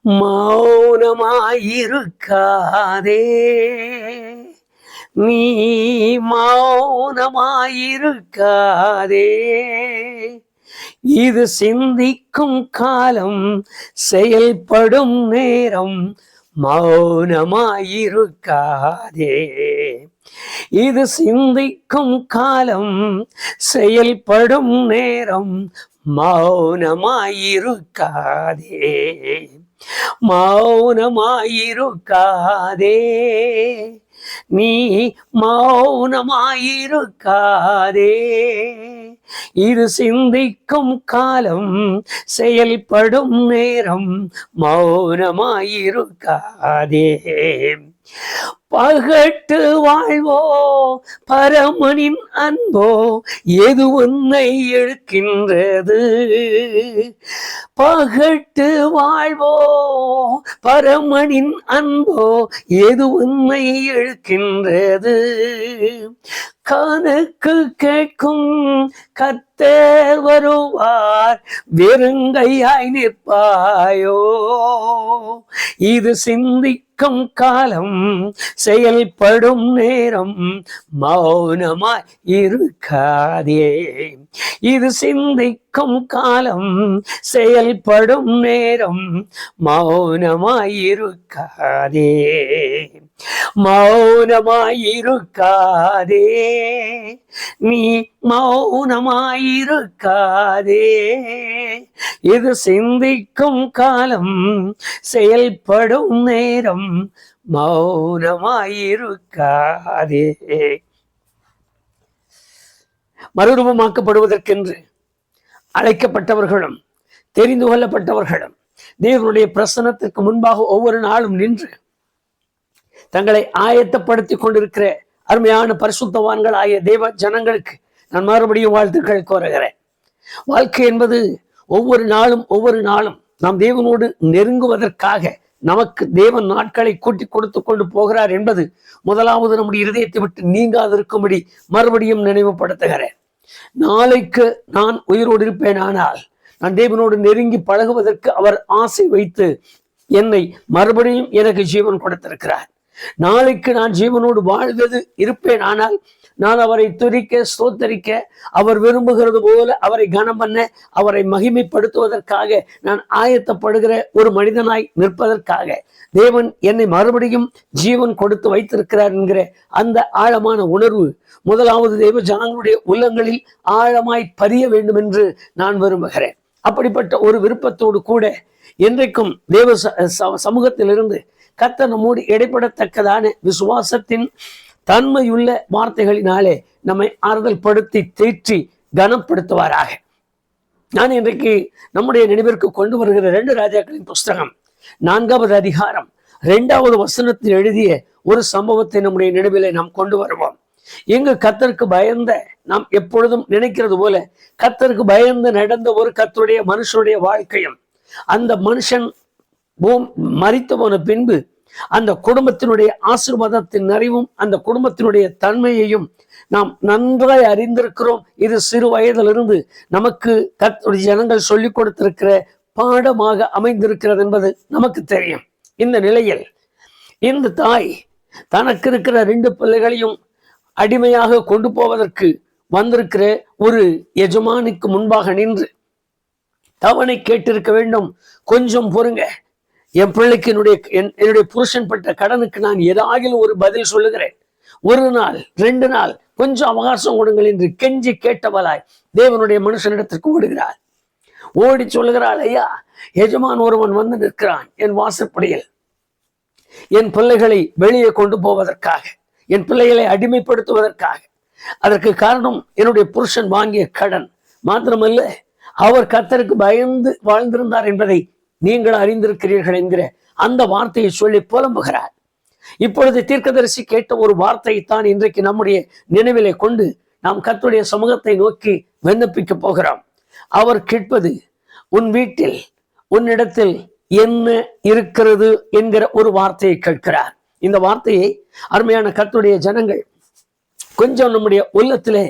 மௌனமாயிருக்காதே, நீ மௌனமாயிருக்காதே. இது சிந்திக்கும் காலம், செயல்படும் நேரம். மௌனமாயிருக்காதே. இது சிந்திக்கும் காலம், செயல்படும் நேரம். மௌனமாயிருக்காதே, மௌனமாயிருக்காதே, நீ மௌனமாயிருக்காதே. இது சிந்திக்கும் காலம், செயல்படும் நேரம். மௌனமாயிருக்காதே. பகட்டு வாழ்வோ பரமனின் அன்போ, எது உன்னை இழுக்கின்றது? பகட்டு வாழ்வோ பரமனின் அன்போ, எது உன்னை இழுக்கின்றது? கணக்கு கேட்கும் கர்த்தர் வருவார், வெறுங்கையாய் நிற்பாயோ? இது சிந்திக்கும் காலம், செயல்படும் நேரம். மௌனமாய் இருக்காதே. இது சிந்திக்கும் காலம், செயல்படும் நேரம். மௌனமாயிருக்காதே, மௌனமாயிருக்காதே, நீ மௌனமாயிருக்காதே. இது சிந்திக்கும் காலம், செயல்படும் நேரம். மௌனமாயிருக்காதே. மறுரூபமாக்கப்படுவதற்கென்று அழைக்கப்பட்டவர்களும் தெரிந்து கொள்ளப்பட்டவர்களும் தேவனுடைய பிரசன்னத்திற்கு முன்பாக ஒவ்வொரு நாளும் நின்று தங்களை ஆயத்தப்படுத்திக் கொண்டிருக்கிற அருமையான பரிசுத்தவான்கள் ஆகிய தேவ ஜனங்களுக்கு நான் மறுபடியும் வாழ்த்துக்கள் கோருகிறேன். வாழ்க்கை என்பது ஒவ்வொரு நாளும் நாம் தேவனோடு நெருங்குவதற்காக நமக்கு தேவன் நாட்களை கூட்டி கொடுத்து கொண்டு போகிறார் என்பது முதலாவது நம்முடைய இருதயத்தை விட்டு நீங்காதிருக்கும்படி மறுபடியும் நினைவுபடுத்துகிறேன். நாளைக்கு நான் உயிரோடு இருப்பேன், ஆனால் நான் தேவனோடு நெருங்கி பழகுவதற்கு அவர் ஆசை வைத்து என்னை மறுபடியும் எனக்கு ஜீவன் கொடுத்திருக்கிறார். நாளைக்கு நான் ஜீவனோடு வாழ்வது இருப்பேன், ஆனால் நான் அவரை துதிக்க ஸ்தோத்தரிக்க, அவர் விரும்புகிறது போல அவரை கனம் பண்ண, அவரை மகிமைப்படுத்துவதற்காக நான் ஆயத்தப்படுகிற ஒரு மனிதனாய் நிற்பதற்காக தேவன் என்னை மறுபடியும் ஜீவன் கொடுத்து வைத்திருக்கிறார் என்கிற அந்த ஆழமான உணர்வு முதலாவது தேவ ஜனங்களுடைய உள்ளங்களில் ஆழமாய் பதிய வேண்டும் என்று நான் விரும்புகிறேன். அப்படிப்பட்ட ஒரு விருப்பத்தோடு கூட என்றைக்கும் தேவ சமூகத்திலிருந்து கர்த்தர் நம்மோடு இடைப்படத்தக்கதான விசுவாசத்தின் தன்மையுள்ள வார்த்தைகளினாலே நம்மை ஆறுதல் படுத்தி தேற்றி கனப்படுத்துவாராக. நான் இன்றைக்கு நம்முடைய நினைவிற்கு கொண்டு வருகிற 2 ராஜாக்களின் புஸ்தகம் 4வது அதிகாரம் 2வது வசனத்தில் எழுதிய ஒரு சம்பவத்தை நம்முடைய நினைவிலே நாம் கொண்டு வருவோம். இங்கு கர்த்தருக்கு பயந்த, நாம் எப்பொழுதும் நினைக்கிறது போல கர்த்தருக்கு பயந்து நடந்த ஒரு கர்த்தருடைய மனுஷனுடைய வாழ்க்கையும், அந்த மனுஷன் மரித்து போன பின்பு அந்த குடும்பத்தினுடைய ஆசீர்வாதத்தின் நிறைவும் அந்த குடும்பத்தினுடைய தன்மையையும் நாம் நன்றாய் அறிந்திருக்கிறோம். இது சிறு வயதிலிருந்து நமக்கு கர்த்தருடைய ஜனங்கள் சொல்லிக் கொடுத்திருக்கிற பாடமாக அமைந்திருக்கிறது என்பது நமக்கு தெரியும். இந்த நிலையில் இந்த தாய் தனக்கு இருக்கிற 2 பிள்ளைகளையும் அடிமையாக கொண்டு போவதற்கு வந்திருக்கிற ஒரு எஜமானுக்கு முன்பாக நின்று தவணை கேட்டிருக்க வேண்டும். கொஞ்சம் பொறுங்க, என் பிள்ளைக்கு என்னுடைய புருஷன் பட்ட கடனுக்கு நான் ஏதாவது ஒரு பதில் சொல்லுகிறேன், 1 நாள் 2 நாள் கொஞ்சம் அவகாசம் கொடுங்கள் என்று கெஞ்சி கேட்டவளாய் தேவனுடைய மனுஷனிடத்திற்கு ஓடுகிறார். ஓடி சொல்லுகிறாள், ஐயா, எஜமான் ஒருவன் வந்து நிற்கிறான் என் வாசற்படியில், என் பிள்ளைகளை வெளியே கொண்டு போவதற்காக, என் பிள்ளைகளை அடிமைப்படுத்துவதற்காக. அதற்கு காரணம் என்னுடைய புருஷன் வாங்கிய கடன் மாத்திரமல்ல, அவர் கர்த்தருக்கு பயந்து வாழ்ந்திருந்தார் என்பதை நீங்கள் அறிந்திருக்கிறீர்கள் என்கிற அந்த வார்த்தையை சொல்லி புலம்புகிறார். இப்பொழுது தீர்க்கதரிசி கேட்ட ஒரு வார்த்தையைத்தான் இன்றைக்கு நம்முடைய நினைவிலே கொண்டு நாம் கர்த்தருடைய சமூகத்தை நோக்கி விண்ணப்பிக்க போகிறோம். அவர் கேட்பது, உன் வீட்டில் உன்னிடத்தில் என்ன இருக்கிறது என்கிற ஒரு வார்த்தையை கேட்கிறார். இந்த வார்த்தையை அருமையான கர்த்தருடைய ஜனங்கள் கொஞ்சம் நம்முடைய உள்ளத்திலே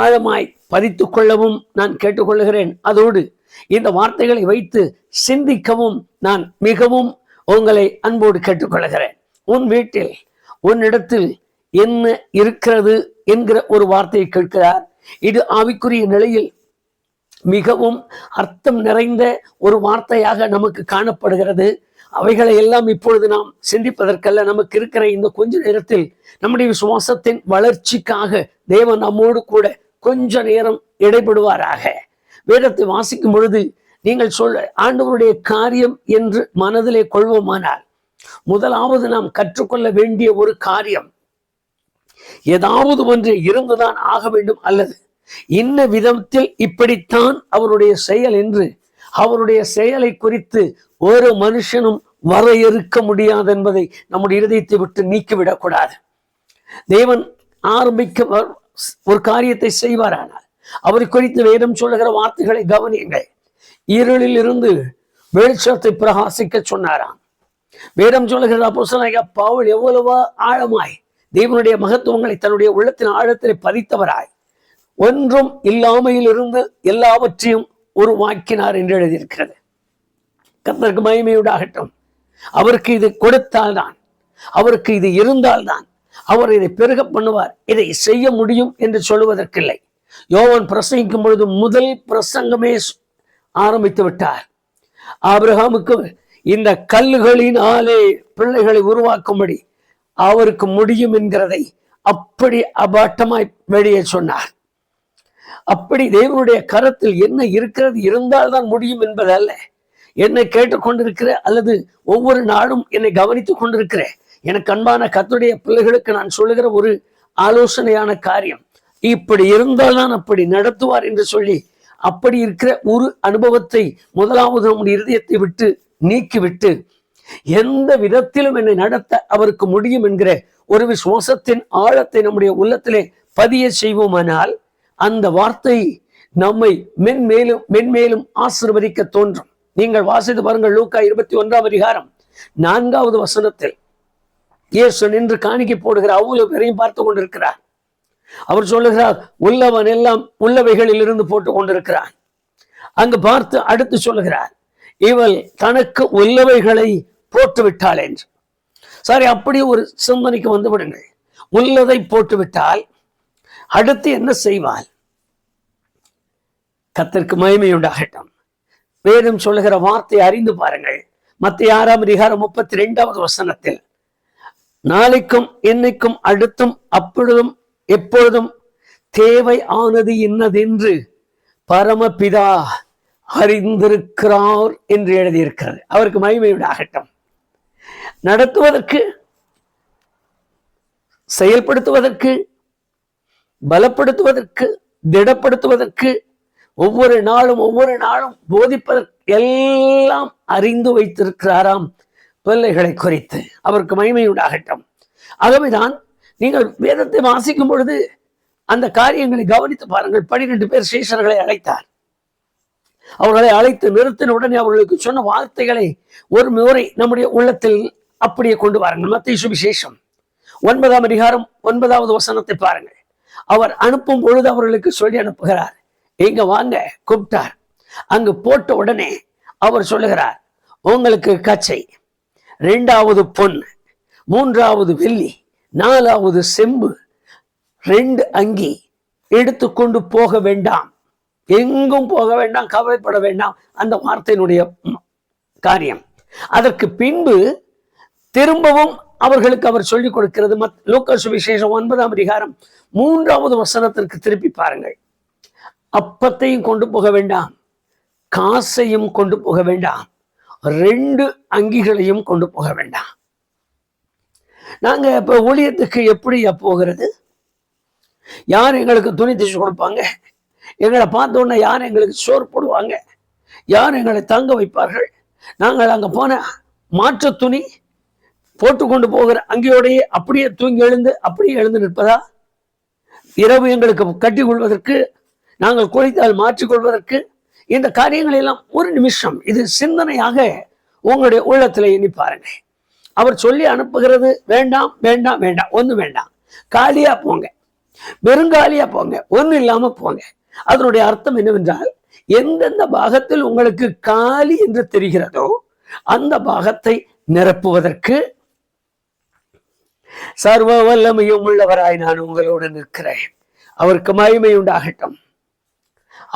ஆழமாய் பதித்துக் கொள்ளவும் நான் கேட்டுக்கொள்கிறேன். அதோடு இந்த வார்த்தைகளை வைத்து சிந்திக்கவும் நான் மிகவும் உங்களை அன்போடு கேட்டுக்கொள்கிறேன். உன் வீட்டில் உன்னிடத்தில் என்ன இருக்கிறது என்கிற ஒரு வார்த்தையை கேட்கிறார். இது ஆவிக்குரிய நிலையில் மிகவும் அர்த்தம் நிறைந்த ஒரு வார்த்தையாக நமக்கு காணப்படுகிறது. அவைகளை எல்லாம் இப்பொழுது நாம் சிந்திப்பதற்கல்ல, நமக்கு இருக்கிற இந்த கொஞ்ச நேரத்தில் நம்முடைய விசுவாசத்தின் வளர்ச்சிக்காக தேவன் நம்மோடு கூட கொஞ்ச நேரம் இடைபடுவாராக. வேதத்தை வாசிக்கும் பொழுது நீங்கள் சொல்ல ஆண்டவருடைய காரியம் என்று மனதிலே கொள்வோமானால், முதலாவது நாம் கற்றுக்கொள்ள வேண்டிய ஒரு காரியம், ஏதாவது ஒன்று இருந்துதான் ஆக வேண்டும், அல்லது இன்ன விதத்தில் இப்படித்தான் அவருடைய செயல் என்று அவருடைய செயலை குறித்து ஒரு மனுஷனும் வரையறுக்க முடியாது என்பதை நம்முடைய இருதயத்தை விட்டு நீக்கிவிடக்கூடாது. தேவன் ஆரம்பிக்க ஒரு காரியத்தை செய்வாரானால் அவரை குறித்து வேதம் சொல்லுகிற வார்த்தைகளை கவனியுங்கள். இருளில் இருந்து வெளிச்சத்தை பிரகாசிக்க சொன்னாராம். வேதம் சொல்லுகிற அப்போஸ்தலனாகிய பவுல் எவ்வளவோ ஆழமாய் தேவனுடைய மகத்துவங்களை தன்னுடைய உள்ளத்தின் ஆழத்திலே பதித்தவராய் ஒன்றும் இல்லாமையில் இருந்து எல்லாவற்றையும் உருவாக்கினார் என்று எழுதியிருக்கிறது. கர்த்தருக்கு மகிமை உண்டாகட்டும். அவருக்கு இது கொடுத்தால்தான், அவருக்கு இது இருந்தால்தான் அவர் இதை பெருக பண்ணுவார், இதை செய்ய முடியும் என்று சொல்லுவதற்கில்லை. யோவான் பிரசங்கிக்கும் பொழுது முதல் பிரசங்கமே ஆரம்பித்து விட்டார். ஆபிரகாமுக்கு இந்த கல்லுகளினாலே பிள்ளைகளை உருவாக்கும்படி அவருக்கு முடியும் என்கிறதை அப்படி அபாட்டமாய் வெளியே சொன்னார். அப்படி தேவனுடைய கரத்தில் என்ன இருக்கிறது இருந்தால்தான் முடியும் என்பதல்ல. என்னை கேட்டுக்கொண்டிருக்கிற அல்லது ஒவ்வொரு நாளும் என்னை கவனித்துக் கொண்டிருக்கிற எனக்கு அன்பான கர்த்தருடைய பிள்ளைகளுக்கு நான் சொல்லுகிற ஒரு ஆலோசனையான காரியம், இப்படி இருந்தால்தான் அப்படி நடத்துவார் என்று சொல்லி அப்படி இருக்கிற ஒரு அனுபவத்தை முதலாவது நம்முடைய இருதயத்தை விட்டு நீக்கிவிட்டு எந்த விதத்திலும் என்னை நடத்த அவருக்கு முடியும் என்கிற ஒரு விசுவாசத்தின் ஆழத்தை நம்முடைய உள்ளத்திலே பதிய செய்வோமானால் அந்த வார்த்தை நம்மை மென்மேலும் மென்மேலும் ஆசீர்வதிக்க தோன்றும். நீங்கள் வாசித்து பாருங்கள். லூக்கா 21 4வது வசனத்தில் இயேசு நின்று காணிக்கை போடுகிற அவ்வளவு பேரையும் பார்த்து கொண்டிருக்கிறார். அவர் சொல்லுகிறார், உள்ளவன் எல்லாம் உள்ளவைகளில் இருந்து போட்டு கொண்டிருக்கிறான். அங்கு பார்த்து அடுத்து சொல்லுகிறார், இவள் தனக்கு உள்ளவைகளை போட்டு விட்டாள் என்று. சரி, அப்படி ஒரு சிந்தனைக்கு வந்து விடுங்கள். உள்ளதை போட்டு விட்டால் அடுத்து என்ன செய்வாள்? கர்த்தருக்கு மகிமை உண்டாகட்டும். வேதம் சொல்லுகிற வார்த்தை அறிந்து பாருங்கள். மத்தேயு 6:32 வசனத்தில், நாளைக்கும் இன்னைக்கும் அடுத்தும் அப்பொழுதும் எப்பொழுதும் தேவை ஆனது இன்னதென்று பரமபிதா அறிந்திருக்கிறார் என்று எழுதியிருக்கிறது. அவருக்கு மகிமை உண்டாகட்டும். நடத்துவதற்கு, செயல்படுத்துவதற்கு, பலப்படுத்துவதற்கு, திடப்படுத்துவதற்கு, ஒவ்வொரு நாளும் போதிப்பதற்கு எல்லாம் அறிந்து வைத்திருக்கிறாராம் பிள்ளைகளை குறித்து. அவருக்கு மகிமை உண்டாகட்டும். ஆகவேதான் நீங்கள் வேதத்தை வாசிக்கும் பொழுது அந்த காரியங்களை கவனித்து பாருங்கள். 12 பேர் சீஷர்களை அழைத்தார். அவர்களை அழைத்து நிறுத்தின உடனே அவர்களுக்கு சொன்ன வார்த்தைகளை ஒரு முறை நம்முடைய உள்ளத்தில் அப்படியே கொண்டு வாருங்கள். மத்தேயு சுவிசேஷம் 9வது வசனத்தை பாருங்கள். அவர் அனுப்பும் பொழுது அவர்களுக்கு சொல்லி அனுப்புகிறார், இங்க வாங்க கூப்பிட்டார். அங்கு போட்ட உடனே அவர் சொல்லுகிறார், உங்களுக்கு கச்சை, 2வது பொன், 3வது வெள்ளி, 4வது செம்பு, 2 அங்கி எடுத்துக்கொண்டு போக வேண்டாம், எங்கும் போக வேண்டாம், கவலைப்பட வேண்டாம். அந்த வார்த்தையினுடைய காரியம். அதற்கு பின்பு திரும்பவும் அவர்களுக்கு அவர் சொல்லிக் கொடுக்கிறது. லூக்கா சுவிசேஷம் 9 வசனத்திற்கு திருப்பி பாருங்கள். அப்பத்தையும் கொண்டு போக வேண்டாம், காசையும் கொண்டு போக வேண்டாம், 2 அங்கிகளையும் கொண்டு போக வேண்டாம். நாங்க இப்ப ஊழியத்துக்கு எப்படி போகிறது? யார் எங்களுக்கு துணி தைச்சு கொடுப்பாங்க? எங்களை பார்த்த உடனே யார் எங்களுக்கு சோறு போடுவாங்க? யார் எங்களை தங்க வைப்பார்கள்? நாங்கள் அங்க போன மாற்று துணி போட்டு கொண்டு போகிற அங்கேயோடையே அப்படியே தூங்கி அப்படியே எழுந்து நிற்பதா? இரவு எங்களுக்கு கட்டி கொள்வதற்கு, நாங்கள் குளித்தால் மாற்றிக்கொள்வதற்கு, இந்த காரியங்கள் எல்லாம் ஒரு நிமிஷம் இது சிந்தனையாக உங்களுடைய உள்ளத்தில் எண்ணி பாருங்க. அவர் சொல்லி அனுப்புகிறது வேண்டாம் வேண்டாம் வேண்டாம், ஒன்றும் வேண்டாம், காலியா போங்க, வெறுங்காலியா போங்க, ஒன்றும் இல்லாம போங்க. அதனுடைய அர்த்தம் என்னவென்றால், எந்தெந்த பாகத்தில் உங்களுக்கு காலி என்று தெரிகிறதோ அந்த பாகத்தை நிரப்புவதற்கு சர்வ வல்லமையும் உள்ளவராய் நான் உங்களோடு நிற்கிறேன். அவருக்கு மகிமை உண்டாகட்டும்,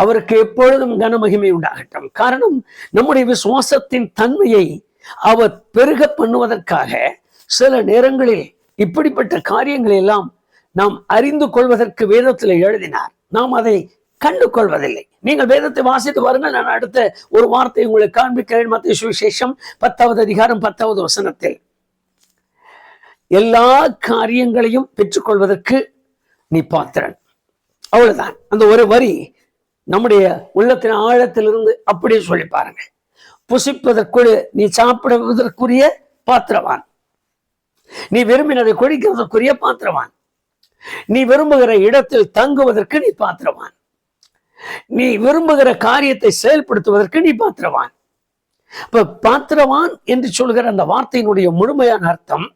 அவருக்கு எப்பொழுதும் கனமகிமை உண்டாகட்டும். காரணம், நம்முடைய விசுவாசத்தின் தன்மையை அவர் பெருக பண்ணுவதற்காக சில நேரங்களில் இப்படிப்பட்ட காரியங்களை எல்லாம் நாம் அறிந்து கொள்வதற்கு வேதத்தில் எழுதினார். நாம் அதை கண்டு கொள்வதில்லை. நீங்கள் வேதத்தை வாசித்து பாருங்கள். நான் அடுத்த ஒரு வார்த்தை உங்களுக்கு காண்பிக்கிறேன். மத்தேயு சுவிசேஷம் 10வது அதிகாரம் 10வது வசனத்தில், எல்லா காரியங்களையும் பெற்றுக்கொள்வதற்கு நீ பாத்திரன். அவ்வளவுதான். அந்த ஒரு வரி நம்முடைய உள்ளத்தின் ஆழத்திலிருந்து அப்படியே சொல்லி பாருங்க. புசிப்பதற்குள் நீ சாப்பிடுவதற்குரிய பாத்திரவான், நீ விரும்பினதை குடிக்கிறதற்குரிய பாத்திரவான், நீ விரும்புகிற இடத்தில் தங்குவதற்கு நீ பாத்திரவான், நீ விரும்புகிற காரியத்தை செயல்படுத்துவதற்கு நீ பாத்திரவான். இப்ப பாத்திரவான் என்று சொல்கிற அந்த வார்த்தையினுடைய முழுமையான அர்த்தம்,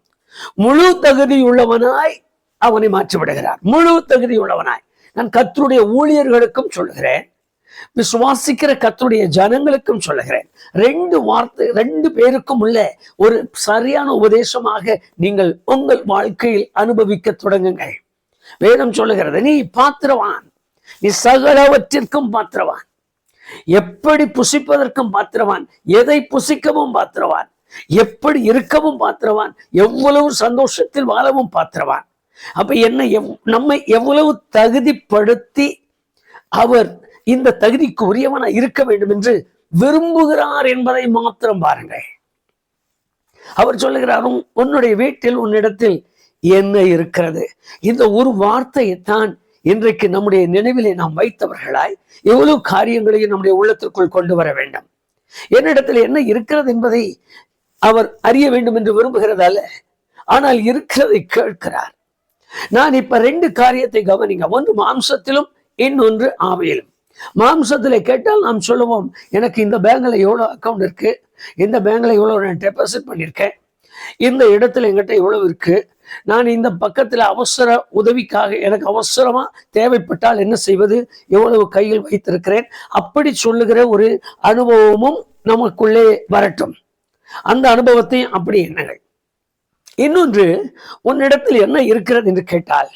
முழு தகுதி உள்ளவனாய் அவனை மாற்றிவிடுகிறார். முழு தகுதி உள்ளவனாய். நான் கர்த்தருடைய ஊழியர்களுக்கும் சொல்லுகிறேன், விசுவாசிக்கிற கர்த்தருடைய ஜனங்களுக்கும் சொல்லுகிறேன். ரெண்டு பேருக்கும் உள்ள ஒரு சரியான உபதேசமாக நீங்கள் உங்கள் வாழ்க்கையில் அனுபவிக்க தொடங்குங்கள். வேதம் சொல்லுகிறது, நீ பாத்திரவான், நீ சகலவற்றிற்கும் பாத்திரவான். எப்படி புசிப்பதற்கும் பாத்திரவான், எதை புசிக்கவும் பாத்திரவான், எப்படி இருக்கவும் பாத்திரவான், எவ்வளவு சந்தோஷத்தில் வாழவும் பாத்திரவான். அப்ப நம்மை எவ்வளவு தகுதிப்படுத்தி அவர் இந்த தகுதிக்கு உரியவனா இருக்க வேண்டும் என்று விரும்புகிறார் என்பதை மாத்திரம் பாருங்கள். அவர் சொல்லுகிறார், உன்னுடைய வீட்டில் உன்னிடத்தில் என்ன இருக்கிறது. இந்த ஒரு வார்த்தையைத்தான் இன்றைக்கு நம்முடைய நினைவிலே நாம் வைத்தவர்களாய் எவ்வளவு காரியங்களையும் நம்முடைய உள்ளத்திற்குள் கொண்டு வர வேண்டும். என்னிடத்தில் என்ன இருக்கிறது என்பதை அவர் அறிய வேண்டும் என்று விரும்புகிறதால, ஆனால் இருக்கிறதை கேட்கிறார். நான் இப்ப 2 காரியத்தை கவனிங்க. ஒன்று மாம்சத்திலும், இன்னொன்று ஆவியிலும். மாம்சத்துல கேட்டால் நாம் சொல்லுவோம், எனக்கு இந்த பேங்க்ல எவ்வளவு அக்கௌண்ட் இருக்கு, இந்த பேங்க்ல எவ்வளவு நான் டெபாசிட் பண்ணியிருக்கேன், இந்த இடத்துல எங்கிட்ட எவ்வளவு இருக்கு, நான் இந்த பக்கத்துல அவசர உதவிக்காக எனக்கு அவசரமா தேவைப்பட்டால் என்ன செய்வது, எவ்வளவு கையில் வைத்திருக்கிறேன். அப்படி சொல்லுகிற ஒரு அனுபவமும் நமக்குள்ளே வரட்டும். அந்த அனுபவத்தையும் அப்படி எண்ணுங்கள். இன்னொன்று, உன்னிடத்தில் என்ன இருக்கிறது என்று கேட்டால்,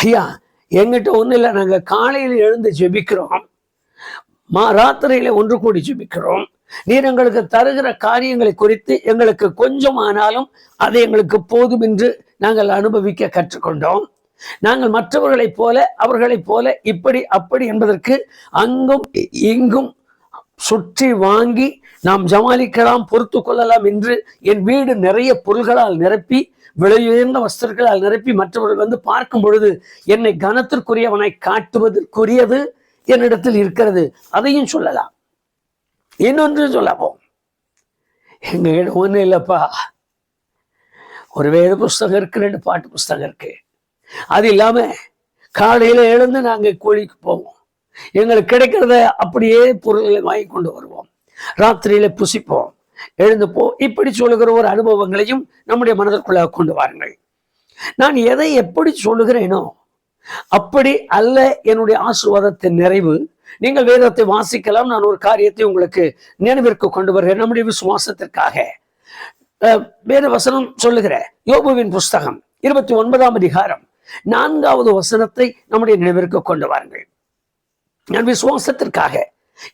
ஐயா எங்கிட்ட ஒன்றும் இல்லை, நாங்கள் காலையில் எழுந்து ஜெபிக்கிறோம், ராத்திரியில ஒன்று கூடி ஜெபிக்கிறோம், நீர் எங்களுக்கு தருகிற காரியங்களை குறித்து எங்களுக்கு கொஞ்சம் ஆனாலும் அதை எங்களுக்கு போதும் என்று நாங்கள் அனுபவிக்க கற்றுக்கொண்டோம். நாங்கள் மற்றவர்களைப் போல அவர்களைப் போல இப்படி அப்படி என்பதற்கு அங்கும் இங்கும் சுற்றி வாங்கி நாம் ஜமாலிக்கலாம், பொறுத்து கொள்ளலாம் என்று என் வீடு நிறைய பொருள்களால் நிரப்பி, விலையுயர்ந்த வஸ்திரங்களால் நிரப்பி மற்றவர்கள் வந்து பார்க்கும் பொழுது என்னை கனத்திற்குரியவனை காட்டுவதற்குரியது என்னிடத்தில் இருக்கிறது. அதையும் சொல்லலாம். இன்னொன்று சொல்லப்போம், எங்க இடம் ஒன்றும் இல்லைப்பா, ஒரு வேத புஸ்தகம் இருக்கு, 2 பாட்டு புஸ்தகம் இருக்கு. அது இல்லாம காலையில எழுந்து நாங்க கோழிக்கு போவோம், எங்களுக்கு கிடைக்கிறத அப்படியே பொருள்களை வாங்கி கொண்டு வருவோம், ராத்திரியில புசிப்போம், எழுந்துப்போ. இப்படி சொல்லுகிற ஒரு அனுபவங்களையும் நம்முடைய மனதிற்குள்ளாக கொண்டு வாருங்கள். நான் எதை எப்படி சொல்லுகிறேனோ அப்படி அல்ல என்னுடைய ஆசீர்வாதத்தின் நிறைவு. நீங்கள் வேதத்தை வாசிக்கலாம். நான் ஒரு காரியத்தை உங்களுக்கு நினைவிற்கு கொண்டு வருகிறேன். நம்முடைய விசுவாசத்திற்காக வேத வசனம் சொல்லுகிற யோபுவின் புஸ்தகம் 29ஆம் அதிகாரம் 4வது வசனத்தை நம்முடைய நினைவிற்கு கொண்டு வாருங்கள். நான் விசுவாசத்திற்காக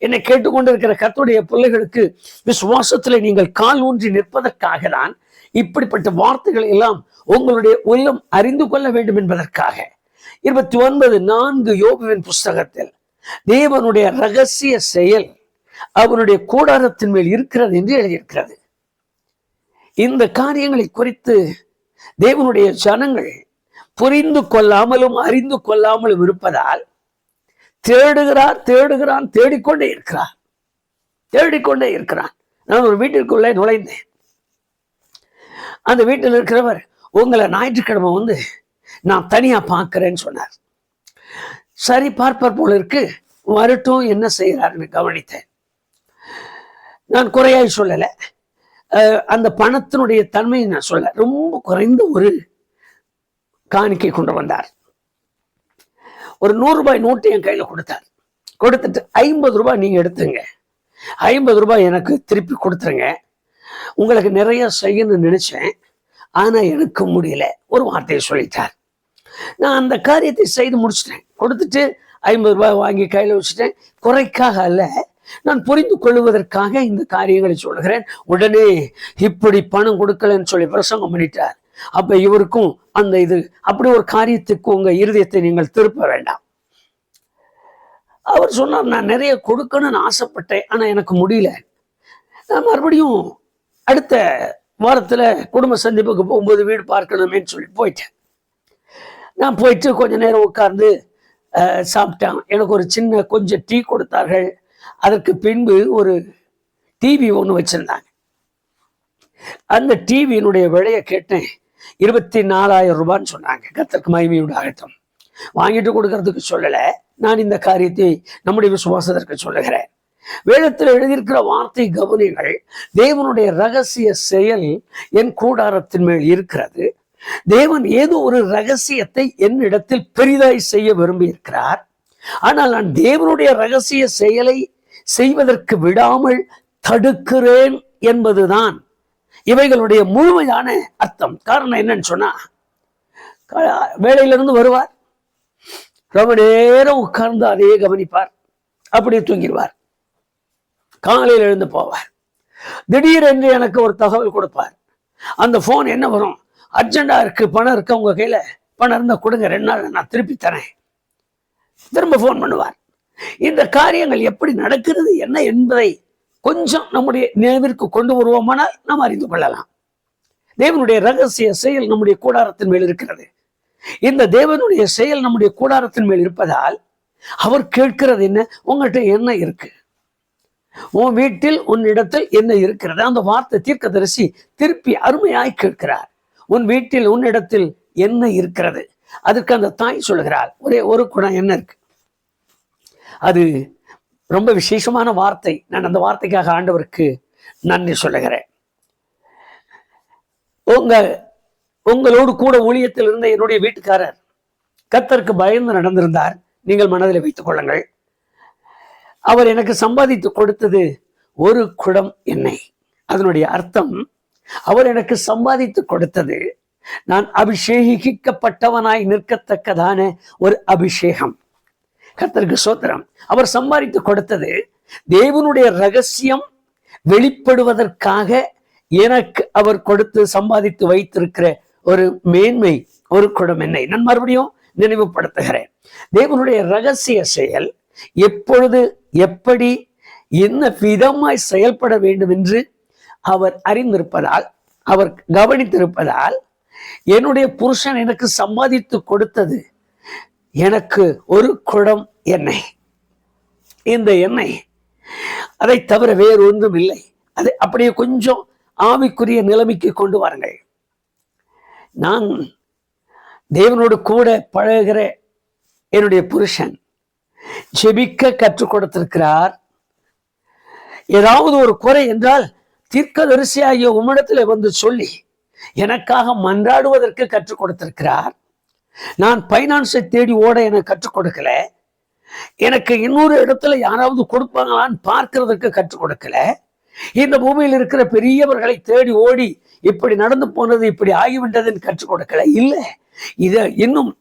என்னை கேட்டுக்கொண்டிருக்கிற கர்த்தருடைய பிள்ளைகளுக்கு விசுவாசத்துல நீங்கள் கால் ஊன்றி நிற்பதற்காக தான் இப்படிப்பட்ட வார்த்தைகளை எல்லாம் உங்களுடைய உள்ளம் அறிந்து கொள்ள வேண்டும் என்பதற்காக 29:4 யோபுவின் புஸ்தகத்தில் தேவனுடைய ரகசிய செயல் அவனுடைய கூடாரத்தின் மேல் இருக்கிறது என்று எழுதியிருக்கிறது. இந்த காரியங்களை குறித்து தேவனுடைய ஜனங்கள் புரிந்து கொள்ளாமலும் அறிந்து கொள்ளாமலும் இருப்பதால் தேடுகிறான், தேடிக்கொண்டே இருக்கிறான். நான் ஒரு வீட்டிற்குள்ளே நுழைந்தேன். அந்த வீட்டில் இருக்கிறவர், உங்களை ஞாயிற்றுக்கிழமை வந்து நான் தனியா பார்க்கிறேன்னு சொன்னார். சரி, பார்ப்பார் போல இருக்கு, வரட்டும், என்ன செய்யறாருன்னு கவனித்தேன். நான் குறையாய் சொல்லலை, அந்த பணத்தினுடைய தன்மையை நான் சொல்ல, ரொம்ப குறைந்த ஒரு காணிக்கை கொண்டு வந்தார். ஒரு 100 ரூபாய் நோட்டு என் கையில கொடுத்தார். கொடுத்துட்டு 50 ரூபாய் நீங்க எடுத்துங்க, 50 ரூபாய் எனக்கு திருப்பி கொடுத்துருங்க, உங்களுக்கு நிறைய செய்யணும்னு நினைச்சேன், ஆனா எனக்கு முடியல, ஒரு வார்த்தையை சொல்லிட்டார். நான் அந்த காரியத்தை செய்து முடிச்சிட்டேன். கொடுத்துட்டு 50 ரூபாய் வாங்கி கையில வச்சுட்டேன். குறைக்காக அல்ல, நான் புரிந்து கொள்வதற்காக இந்த காரியங்களை சொல்கிறேன். உடனே இப்படி பணம் கொடுக்கலன்னு சொல்லி பிரசங்கம் பண்ணிட்டார். அப்ப இவருக்கும் அந்த இது அப்படி ஒரு காரியத்துக்கு உங்க இருதயத்தை நீங்கள் திருப்ப வேண்டாம். அவர் சொன்னார், நான் நிறைய கொடுக்கணும்னு ஆசைப்பட்டேன், ஆனா எனக்கு முடியல. நான் மறுபடியும் அடுத்த வாரத்துல குடும்ப சந்திப்புக்கு போகும்போது வீடு பார்க்கணுமேன்னு சொல்லி போயிட்டேன். நான் போயிட்டு கொஞ்ச நேரம் உட்கார்ந்து சாப்பிட்டேன். எனக்கு ஒரு சின்ன கொஞ்சம் டீ கொடுத்தார்கள். அதற்கு பின்பு ஒரு டிவி ஒன்று வச்சிருந்தாங்க. அந்த டிவியினுடைய விலையை கேட்டேன். 24,000 ரூபான்னு சொன்னாங்க. கர்த்தருக்கு மகிமை உண்டாகட்டும். வாங்கிட்டு கொடுக்கறதுக்கு சொல்லல, நான் இந்த காரியத்தை நம்முடைய விசுவாசத்திற்கு சொல்லுகிறேன். வேதத்தில் எழுதியிருக்கிற வார்த்தை கவனிங்கள். தேவனுடைய ரகசிய செயல் என் கூடாரத்தின் மேல் இருக்கிறது. தேவன் ஏதோ ஒரு ரகசியத்தை என்னிடத்தில் பெரிதாய் செய்ய விரும்பி இருக்கிறார். ஆனால் நான் தேவனுடைய ரகசிய செயலை செய்வதற்கு விடாமல் தடுக்கிறேன் என்பதுதான் இவைகளுடைய முழுமையான அர்த்தம். காரணம் என்னன்னு சொன்னா, வேலையிலிருந்து வருவார், ரொம்ப நேரம் உட்கார்ந்து அதையே கவனிப்பார், அப்படியே தூங்கிடுவார். காலையில் எழுந்து போவார். திடீரென்று எனக்கு ஒரு தகவல் கொடுப்பார். அந்த போன் என்ன வரும், அர்ஜென்டா இருக்கு, பணம் இருக்கு உங்க கையில, பணம் இருந்தா கொடுங்க, 2 நாள் நான் திருப்பி தரேன். திரும்ப போன் பண்ணுவார். இந்த காரியங்கள் எப்படி நடக்கிறது என்ன என்பதை கொஞ்சம் நம்முடைய நினைவிற்கு கொண்டு வருவோமானால் நாம் அறிந்து கொள்ளலாம். தேவனுடைய ரகசிய செயல் நம்முடைய கூடாரத்தின் மேல் இருக்கிறது. இந்த தேவனுடைய செயல் நம்முடைய கூடாரத்தின் மேல் இருப்பதால் அவர் கேட்கிறது என்ன, உங்கள்கிட்ட என்ன இருக்கு, உன் வீட்டில் உன்னிடத்தில் என்ன இருக்கிறது. அந்த வார்த்தை தீர்க்கதரிசி திருப்பி அருமையாய் கேட்கிறார். உன் வீட்டில் உன்னிடத்தில் என்ன இருக்கிறது. அதுக்கு அந்த தாய் சொல்லுகிறார், ஒரே ஒரு குடம் என்ன இருக்கு. அது ரொம்ப விசேஷமான வார்த்தை. நான் அந்த வார்த்தைக்காக ஆண்டவருக்கு நன்றி சொல்லுகிறேன். உங்களோடு கூட ஊழியத்தில் இருந்த என்னுடைய வீட்டுக்காரர் கர்த்தருக்கு பயந்து நடந்திருந்தார். நீங்கள் மனதில் வைத்துக் கொள்ளுங்கள். அவர் எனக்கு சம்பாதித்து கொடுத்தது ஒரு குடம் எண்ணெய். அதனுடைய அர்த்தம், அவர் எனக்கு சம்பாதித்து கொடுத்தது நான் அபிஷேகிக்கப்பட்டவனாய் நிற்கத்தக்கதான ஒரு அபிஷேகம். கர்த்தருக்கு ஸ்தோத்திரம். அவர் சம்பாதித்து கொடுத்தது தேவனுடைய ரகசியம் வெளிப்படுவதற்காக எனக்கு அவர் கொடுத்து சம்பாதித்து வைத்திருக்கிற ஒரு மேன்மை, ஒரு குடம் எண்ணெய். நான் மறுபடியும் நினைவுபடுத்துகிறேன். தேவனுடைய ரகசிய செயல் எப்பொழுது எப்படி என்ன விதமாய் செயல்பட வேண்டும் என்று அவர் அறிந்திருப்பதால், அவர் கவனித்திருப்பதால், என்னுடைய புருஷன் எனக்கு சம்பாதித்து கொடுத்தது எனக்கு ஒரு குடம் எண்ணெய். இந்த எண்ணெய் அதை தவிர வேறு ஒன்றும் இல்லை. அதை அப்படியே கொஞ்சம் ஆவிக்குரிய நிலைமைக்கு கொண்டு வாருங்கள். நான் தேவனோடு கூட பழகுகிற என்னுடைய புருஷன் ஜெபிக்க கற்றுக் கொடுத்திருக்கிறார். ஏதாவது ஒரு குறை என்றால் தீர்க்கதரிசியாகிய உம்மிடத்தில் வந்து சொல்லி எனக்காக மன்றாடுவதற்கு கற்றுக் கொடுத்திருக்கிறார். நான் பைனான்ஸை தேடி ஓட எனக்கு கற்றுக் கொடுக்கல. எனக்கு இன்னொரு இடத்துல யாராவது கொடுப்பாங்களான்னு பார்க்கிறதுக்கு கற்றுக் கொடுக்கல. இந்த பூமியில் இருக்கிற பெரியவர்களை தேடி ஓடி இப்படி நடந்து போனது, இப்படி ஆகிவிட்டதுன்னு கற்றுக் கொடுக்கல. இல்லை, இத இன்னும்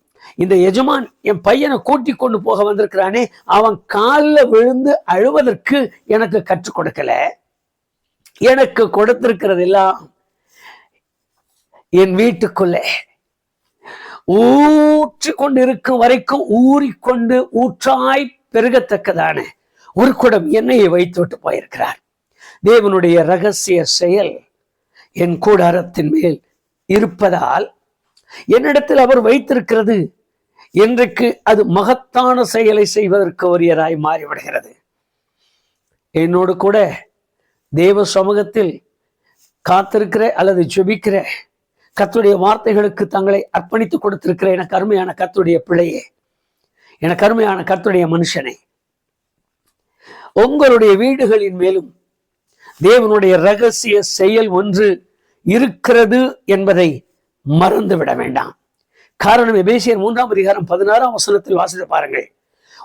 இந்த எஜமான் என் பையனை கூட்டி கொண்டு போக வந்திருக்கிறானே, அவன் காலில் விழுந்து அழுவதற்கு எனக்கு கற்றுக் கொடுக்கல. எனக்கு கொடுத்திருக்கிறது எல்லாம் என் வீட்டுக்குள்ளே ஊற்றி கொண்டு இருக்கும் வரைக்கும் ஊறிக்கொண்டு ஊற்றாய் பெருகத்தக்கதான ஒரு குடம் எண்ணெயை வைத்து விட்டு போயிருக்கிறார். தேவனுடைய ரகசிய செயல் என் கூடாரத்தின் மேல் இருப்பதால் என்னிடத்தில் அவர் வைத்திருக்கிறது இன்றைக்கு அது மகத்தான செயலை செய்வதற்கு உரியராய் மாறிவிடுகிறது. என்னோடு கூட தேவ சமூகத்தில் காத்திருக்கிற அல்லது ஜெபிக்கிற கர்த்தருடைய வார்த்தைகளுக்கு தங்களை அர்ப்பணித்து கொடுத்திருக்கிற எனக்கு அருமையான கர்த்தருடைய பிள்ளையே, எனக்கு அருமையான கர்த்தருடைய மனுஷனே, உங்களுடைய வீடுகளின் மேலும் தேவனுடைய ரகசிய செயல் ஒன்று இருக்கிறது என்பதை மறந்துவிட வேண்டாம். காரணம், எபேசியர் 3-ம் அதிகாரம் 16-ம் வசனத்தில் வாசித்து பாருங்கள்.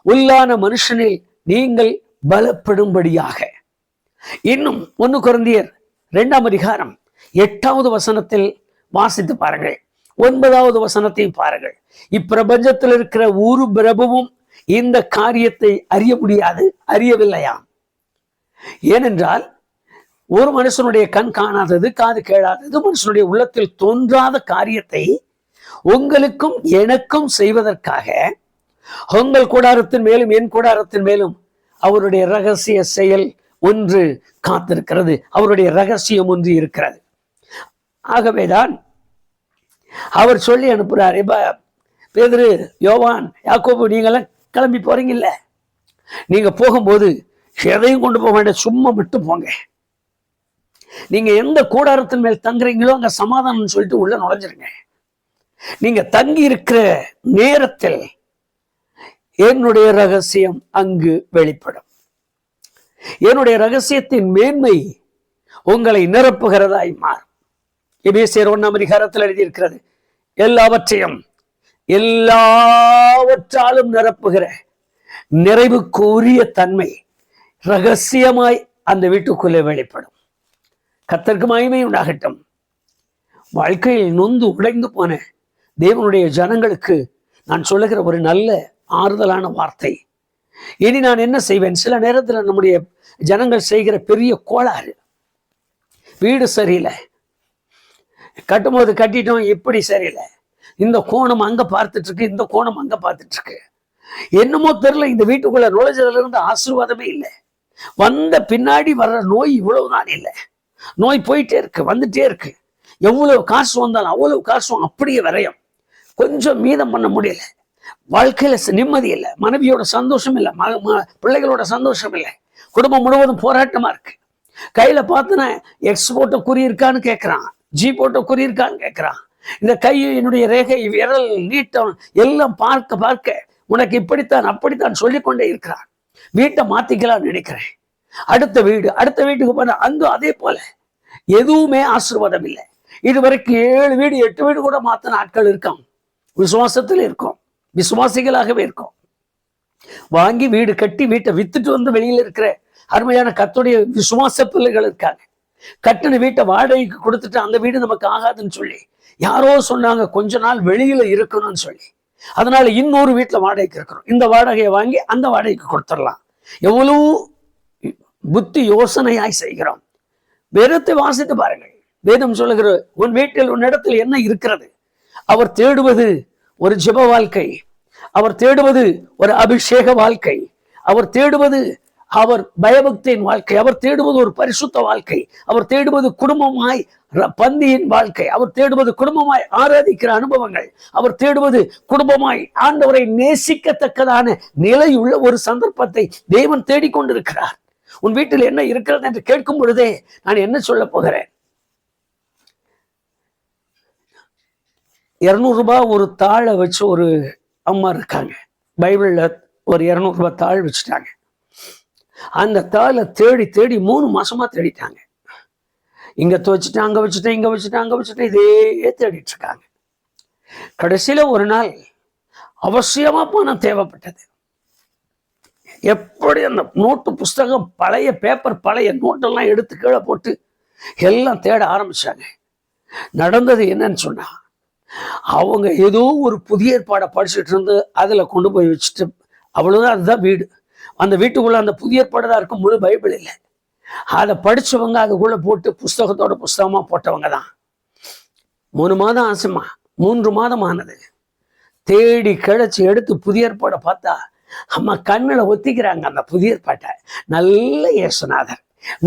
உள்ளான மனுஷனில் நீங்கள் பலப்படும்படியாக. இன்னும் 1 கொரிந்தியர் 2ஆம் அதிகாரம் 8வது வசனத்தில் வாசித்து பாருங்கள். 9வது வசனத்தையும் பாருங்கள். இப்பிரபஞ்சத்தில் இருக்கிற ஒரு பிரபுவும் இந்த காரியத்தை அறிய முடியாது, அறியவில்லையாம். ஏனென்றால் ஒரு மனுஷனுடைய கண் காணாதது, காது கேளாதது, மனுஷனுடைய உள்ளத்தில் தோன்றாத காரியத்தை உங்களுக்கும் எனக்கும் செய்வதற்காக உங்கள் கூடாரத்தின் மேலும் என் கூடாரத்தின் மேலும் அவருடைய ரகசிய செயல் ஒன்று காத்திருக்கிறது, அவருடைய ரகசியம் ஒன்று இருக்கிறது. ஆகவேதான் அவர் சொல்லி அனுப்புறார், இப்ப பேதுரு, யோவான், யாக்கோபு, நீங்கெல்லாம் கிளம்பி போறீங்கல்ல, நீங்க போகும்போது எதையும் கொண்டு போக வேண்டாம், சும்மா மட்டும் போங்க. நீங்க எந்த கூடாரத்தின் மேல் தங்குறீங்களோ அங்க சமாதானம் சொல்லிட்டு உள்ள நுழைஞ்சிருங்க. நீங்க தங்கி இருக்கிற நேரத்தில் என்னுடைய ரகசியம் அங்கு வெளிப்படும். என்னுடைய ரகசியத்தின் மேன்மை உங்களை நிரப்புகிறதாய் மாறும். எபேசியர் 1ஆம் அதிகாரத்தில் எழுதியிருக்கிறது, எல்லாவற்றாலும் நிரப்புகிற நிறைவுக்கு உரிய தன்மை ரகசியமாய் அந்த வீட்டுக்குள்ளே வெளிப்படும். கர்த்தருக்கு மகிமை உண்டாகட்டும். வாழ்க்கையில் நொந்து உடைந்து போன தேவனுடைய ஜனங்களுக்கு நான் சொல்லுகிற ஒரு நல்ல ஆறுதலான வார்த்தை. இனி நான் என்ன செய்வேன்? சில நேரத்தில் நம்முடைய ஜனங்கள் செய்கிற பெரிய கோளாறு, வீடு சரியில்லை, கட்டும்போது கட்டிட்டோம், இப்படி சரியில்லை, இந்த கோணம் அங்க பார்த்துட்டு இருக்கு, இந்த கோணம் அங்க பார்த்துட்டு இருக்கு, என்னமோ தெரியல, இந்த வீட்டுக்குள்ள நுழைஞ்சதுல இருந்து ஆசீர்வாதமே இல்லை, வந்த பின்னாடி வர்ற நோய் இவ்வளவுதான் இல்லை, நோய் போயிட்டே இருக்கு, வந்துட்டே இருக்கு, எவ்வளவு காசு வந்தாலும் அவ்வளவு காசும் அப்படியே விரையும், கொஞ்சம் மீதம் பண்ண முடியல, வாழ்க்கையில நிம்மதி இல்லை, மனைவியோட சந்தோஷம் இல்லை, பிள்ளைகளோட சந்தோஷம் இல்லை, குடும்பம் முழுவதும் போராட்டமா இருக்கு. கையில பார்த்தனா எக்ஸ் போட்ட குறி இருக்கான்னு கேட்கிறான், ஜி போட்ட குறி இருக்கான்னு கேட்கிறான். இந்த கை, என்னுடைய ரேகை, விரல் நீட்டம் எல்லாம் பார்க்க பார்க்க உனக்கு இப்படித்தான் அப்படித்தான் சொல்லிக்கொண்டே இருக்கிறான். வீட்டை மாத்திக்கலாம்னு நினைக்கிறேன், அடுத்த வீட்டுக்கு போன அந்த அதே போல எதுவுமே ஆசீர்வாதம் இல்லை. இதுவரைக்கும் 7 வீடு 8 வீடு கூட மாத்தின ஆட்கள் இருக்கான். விசுவாசத்தில் இருக்கும், விசுவாசிகளாகவே இருக்கும். வாங்கி வீடு கட்டி வீட்டை வித்துட்டு வந்து வெளியில இருக்கிற அருமையான கர்த்தருடைய விசுவாச பிள்ளைகள் இருக்காங்க. கட்டின வீட்டை வாடகைக்கு கொடுத்துட்டு அந்த வீடு நமக்கு ஆகாதுன்னு சொல்லி யாரோ சொன்னாங்க, கொஞ்ச நாள் வெளியில இருக்கணும்னு சொல்லி, அதனால இன்னொரு வீட்டுல வாடகைக்கு இருக்கிறோம், இந்த வாடகையை வாங்கி அந்த வாடகைக்கு கொடுத்துடலாம். எவ்வளவு புத்தி யோசனையாய் செய்கிறோம். வேதத்தை வாசித்து பாருங்கள். வேதம் சொல்லுகிற, உன் வீட்டில் உன்னிடத்தில் என்ன இருக்கிறது? அவர் தேடுவது ஒரு ஜெப வாழ்க்கை, அவர் தேடுவது ஒரு அபிஷேக வாழ்க்கை, அவர் தேடுவது அவர் பயபக்தியின் வாழ்க்கை, அவர் தேடுவது ஒரு பரிசுத்த வாழ்க்கை, அவர் தேடுவது குடும்பமாய் பந்தியின் வாழ்க்கை, அவர் தேடுவது குடும்பமாய் ஆராதிக்கிற அனுபவங்கள், அவர் தேடுவது குடும்பமாய் ஆண்டவரை நேசிக்கத்தக்கதான நிலையுள்ள ஒரு சந்தர்ப்பத்தை தேவன் தேடிக்கொண்டிருக்கிறார். உன் வீட்டில் என்ன இருக்கிறது என்று கேட்கும் பொழுதே நான் என்ன சொல்ல போகிறேன்? 200 ரூபாய் ஒரு தாளை வச்சு ஒரு அம்மா இருக்காங்க. பைபிள்ல ஒரு 200 ரூபாய் தாள் வச்சுட்டாங்க. அந்த தாளை தேடி தேடி 3 மாசமா தேடிட்டாங்க. இங்க துவச்சிட்டேன், அங்க வச்சுட்டேன், இங்க வச்சுட்டேன், அங்க வச்சுட்டேன், இதே தேடிட்டு இருக்காங்க. கடைசியில ஒரு நாள் அவசியமா பணம் தேவைப்பட்டது. எப்படி அந்த நோட்டு புஸ்தகம், பழைய பேப்பர், பழைய நோட்டெல்லாம் எடுத்து கீழே போட்டு எல்லாம் தேட ஆரம்பிச்சாங்க. நடந்தது என்னன்னு சொன்னா, அவங்க ஏதோ ஒரு புதிய ஏற்பாடை படிச்சுட்டு இருந்து அதுல கொண்டு போய் வச்சுட்டு, அவ்வளவுதான், அதுதான் வீடு. அந்த வீட்டுக்குள்ள அந்த புதிய ஏற்பாடு தான் இருக்கும், முழு பைபிள் இல்லை. அதை படிச்சவங்க அதுக்குள்ள போட்டு புஸ்தகத்தோட புஸ்தகமா போட்டவங்க தான். 3 மாதம் ஆசுமா, 3 மாதம் ஆனது. தேடி கிடச்சி எடுத்து புதிய ஏற்பாடை பார்த்தா அம்மா கண்ணில் ஒத்திக்கிறாங்க அந்த புதிய ஏற்பாட்டை. நல்ல இயேசுநாதர்,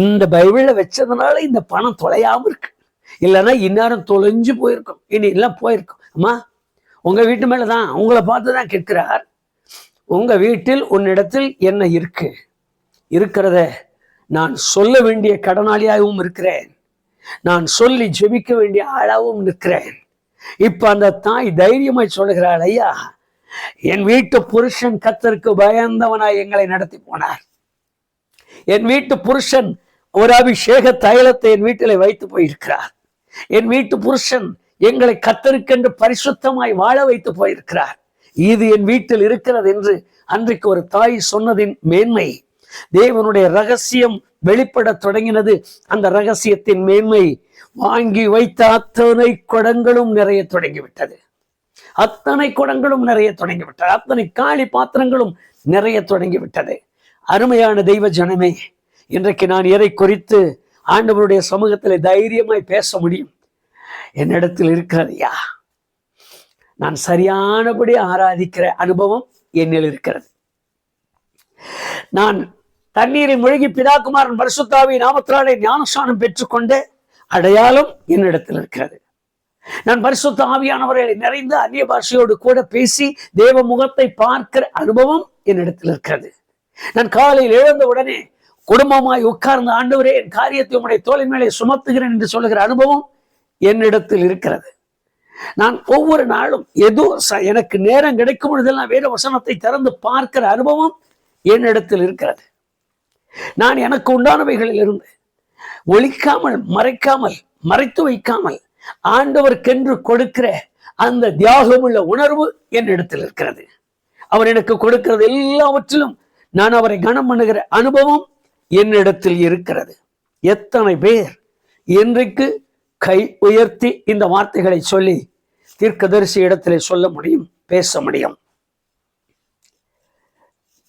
இந்த பைபிள்ல வச்சதுனால இந்த பணம் தொலையாம இருக்கு, இல்லைன்னா இந்நேரம் தொலைஞ்சு போயிருக்கும், இனி எல்லாம் போயிருக்கும். அம்மா, உங்க வீட்டு மேலதான் உங்களை பார்த்துதான் கேட்கிறார். உங்க வீட்டில் உன்னிடத்தில் என்ன இருக்கிறத நான் சொல்ல வேண்டிய கடனாளியாகவும் இருக்கிறேன், நான் சொல்லி ஜெபிக்க வேண்டிய ஆளாகவும் நிற்கிறேன். இப்ப அந்த தாய் தைரியமாய் சொல்லுகிறாள், ஐயா, என் வீட்டு புருஷன் கர்த்தருக்கு பயந்தவனாய் எங்களை நடத்தி போனார். என் வீட்டு புருஷன் ஒரு அபிஷேக தைலத்தை என் வீட்டிலே வைத்து போயிருக்கிறார். என் வீட்டு புருஷன் எங்களை கர்த்தருக்கென்று பரிசுத்தமாய் வாழ வைத்து போயிருக்கிறார். இது என் வீட்டில் இருக்கிறது என்று அன்றைக்கு ஒரு தாய் சொன்னதின் மேன்மை, தேவனுடைய ரகசியம் வெளிப்பட தொடங்கினது. அந்த ரகசியத்தின் மேன்மை வாங்கி வைத்த அத்தனை குடங்களும் நிறைய தொடங்கிவிட்டது. அத்தனை குடங்களும் நிறைய தொடங்கிவிட்டது. அத்தனை காலி பாத்திரங்களும் நிறைய தொடங்கிவிட்டது. அருமையான தெய்வ ஜனமே, இன்றைக்கு நான் எதை குறித்து ஆண்டவருடைய சமூகத்தில் தைரியமாய் பேச முடியும்? என்னிடத்தில் இருக்கிறதையா நான் சரியானபடி ஆராதிக்கிற அனுபவம் என்னில் இருக்கிறது. நான் தண்ணீரில் மூழ்கி பிதாகுமாரன் பரிசுத்த ஆவியின் நாமத்தினாலே ஞானஸ்நானம் பெற்றுக்கொண்ட அடையாளம் என்னிடத்தில் இருக்கிறது. நான் பரிசுத்த ஆவியானவர்களை நிறைந்து அந்நிய பாஷையோடு கூட பேசி தேவ முகத்தை பார்க்கிற அனுபவம் என்னிடத்தில் இருக்கிறது. நான் காலையில் எழுந்த உடனே குடும்பமாய் உட்கார்ந்த ஆண்டவரே என் காரியத்தை உம்முடைய தோளின் மேலே சுமத்துகிறேன் என்று சொல்லுகிற அனுபவம் என்னிடத்தில் இருக்கிறது. நான் ஒவ்வொரு நாளும் ஏதோ எனக்கு நேரம் கிடைக்கும் பொழுதெல்லாம் வேத வசனத்தை திறந்து பார்க்கிற அனுபவம் என்னிடத்தில் இருக்கிறது. நான் எனக்கு உண்டானவைகளில் இருந்து ஒழிக்காமல் மறைக்காமல் மறைத்து வைக்காமல் ஆண்டவருக்கென்று கொடுக்கிற அந்த தியாகமுள்ள உணர்வு என்னிடத்தில் இருக்கிறது. அவர் எனக்கு கொடுக்கிறது எல்லாவற்றிலும் நான் அவரை கனம் பண்ணுகிற அனுபவம் என்னிடத்தில் இருக்கிறது. எத்தனை பேர் இன்றைக்கு கை உயர்த்தி இந்த வார்த்தைகளை சொல்லி தீர்க்கதரிசி இடத்திலே சொல்ல முடியும், பேச முடியும்?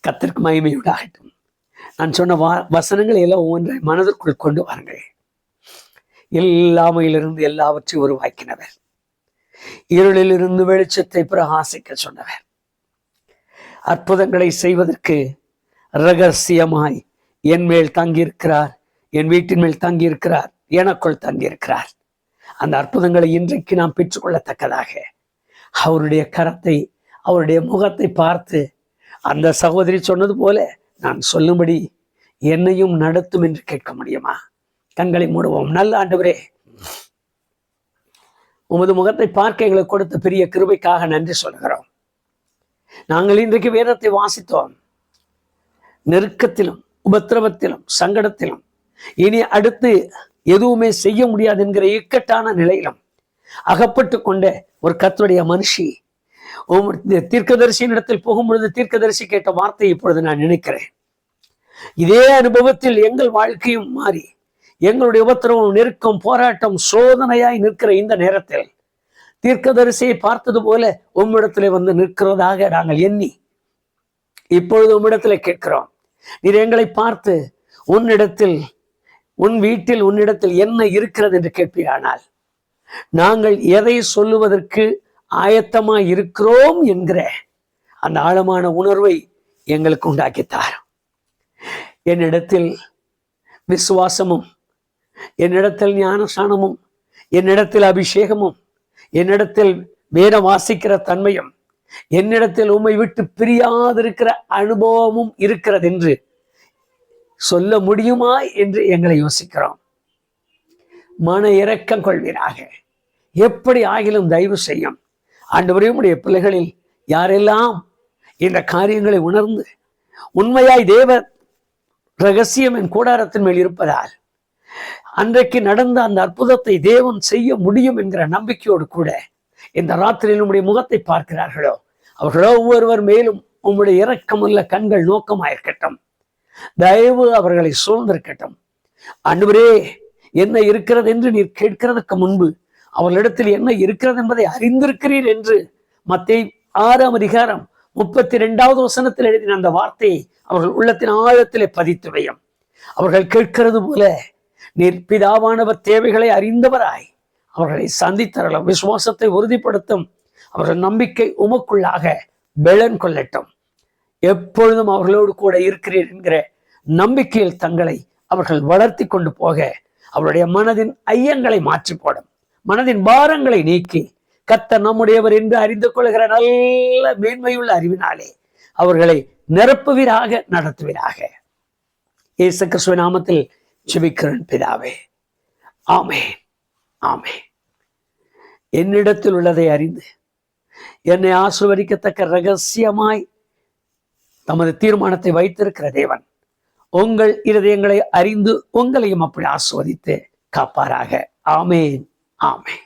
கர்த்தருக்கு மகிமை உண்டாகட்டும். நான் சொன்ன வசனங்கள் எல்லாம் ஒவ்வொன்றை மனதிற்குள் கொண்டு வாருங்கள். இல்லாமையிலிருந்து எல்லாவற்றையும் உருவாக்கினவர், இருளிலிருந்து வெளிச்சத்தை பிரகாசிக்க சொன்னவர், அற்புதங்களை செய்வதற்கு ரகசியமாய் என் மேல் தங்கியிருக்கிறார், என் வீட்டின் மேல் தங்கியிருக்கிறார், எனக்குள் தங்கியிருக்கிறார். அந்த அற்புதங்களை இன்றைக்கு நாம் பெற்றுக்கொள்ளத்தக்கதாக அவருடைய கரத்தை, அவருடைய முகத்தை பார்த்து அந்த சகோதரி சொன்னது போல நான் சொல்லும்படி என்னையும் நடத்தும் என்று கேட்க முடியுமா? கண்களை மூடுவோம். நல்ல ஆண்டவரே, உமது முகத்தை பார்க்க எங்களுக்கு கொடுத்த பெரிய கிருபைக்காக நன்றி சொல்கிறோம். நாங்கள் இன்றைக்கு வேதத்தை வாசித்தோம். நெருக்கத்திலும் உபத்திரவத்திலும் சங்கடத்திலும் இனி அடுத்து எதுவுமே செய்ய முடியாது என்கிற இக்கட்டான நிலையிலும் அகப்பட்டு கொண்ட ஒரு கர்த்தருடைய மனுஷி தீர்க்கதரிசியின் இடத்தில் போகும்பொழுது தீர்க்கதரிசி கேட்ட வார்த்தை இப்பொழுது நான் நினைக்கிறேன். இதே அனுபவத்தில் எங்கள் வாழ்க்கையும் மாறி எங்களுடைய உபத்திரவம், நெருக்கம், போராட்டம், சோதனையாய் நிற்கிற இந்த நேரத்தில் தீர்க்கதரிசியை பார்த்தது போல உம்மிடத்திலே வந்து நிற்கிறதாக நாங்கள் எண்ணி இப்பொழுது உம்மிடத்திலே கேட்கிறோம். நீர் எங்களை பார்த்து உன்னிடத்தில், உன் வீட்டில் உன்னிடத்தில் என்ன இருக்கிறது என்று கேட்பீரானால் நாங்கள் எதை சொல்லுவதற்கு ஆயத்தமாய் இருக்கிறோம் என்கிற அந்த ஆழமான உணர்வை எங்களுக்கு உண்டாக்கித்தார். என்னிடத்தில் விசுவாசமும், என்னிடத்தில் ஞானஸ்நானமும், என்னிடத்தில் அபிஷேகமும், என்னிடத்தில் வேத வாசிக்கிற தன்மையும், என்னிடத்தில் உம்மை விட்டு பிரியாதிருக்கிற அனுபவமும் இருக்கிறது என்று சொல்ல முடியுமா என்று எங்களை யோசிக்கிறோம். மன இரக்கம் கொள்வீராக. எப்படி ஆகிலும் தயவு செய்யும் ஆண்டவரே, உம்முடைய பிள்ளைகளில் யாரெல்லாம் இந்த காரியங்களை உணர்ந்து உண்மையாய் தேவ ரகசியம் என் கூடாரத்தின் மேல் இருப்பதால் அன்றைக்கு நடந்த அந்த அற்புதத்தை தேவன் செய்ய முடியும் என்கிற நம்பிக்கையோடு கூட இந்த ராத்திரியில் உம்முடைய முகத்தை பார்க்கிறார்களோ அவர்களோ ஒவ்வொருவர் மேலும் உம்முடைய இரக்கமுள்ள கண்கள் நோக்கமாயிருக்கட்டும். தயவு அவர்களை சூழ்ந்திருக்கட்டும். ஆண்டவரே, என்ன இருக்கிறது என்று நீர் கேட்கிறதுக்கு முன்பு அவர்களிடத்தில் என்ன இருக்கிறது என்பதை அறிந்திருக்கிறீர் என்று மத்தேயு 6ஆம் அதிகாரம் 32வது வசனத்தில் எழுதின அந்த வார்த்தையை அவர்கள் உள்ளத்தின் ஆழத்திலே பதித்து வையும். அவர்கள் கேட்கிறது போல நீர் பிதாவானவர் தேவைகளை அறிந்தவராய் அவர்களை சந்தித்தரலாம். விசுவாசத்தை உறுதிப்படுத்தும். அவர்கள் நம்பிக்கை உமக்குள்ளாக பெலன் கொள்ளட்டும். எப்பொழுதும் அவர்களோடு கூட இருக்கிறீர் என்கிற நம்பிக்கையில் தங்களை அவர்கள் வளர்த்தி கொண்டு போக அவருடைய மனதின் ஐயங்களை மாற்றி போடும். மனதின் பாரங்களை நீக்கி கர்த்தர் நம்முடையவர் என்று அறிந்து கொள்கிற நல்ல மேன்மையுள்ள அறிவினாலே அவர்களை நிரப்புவீராக, நடத்துவீராக. இயேசு கிறிஸ்துவின் நாமத்தில் ஜெபிக்கிறேன் பிதாவே. ஆமென், ஆமென். என்னிடத்தில் உள்ளதை அறிந்து என்னை ஆசீர்வதிக்கத்தக்க ரகசியமாய் தமது தீர்மானத்தை வைத்திருக்கிற தேவன் உங்கள் இருதயங்களை அறிந்து உங்களையும் அப்படி ஆசீர்வதித்து காப்பாராக. ஆமென், ஆமென்.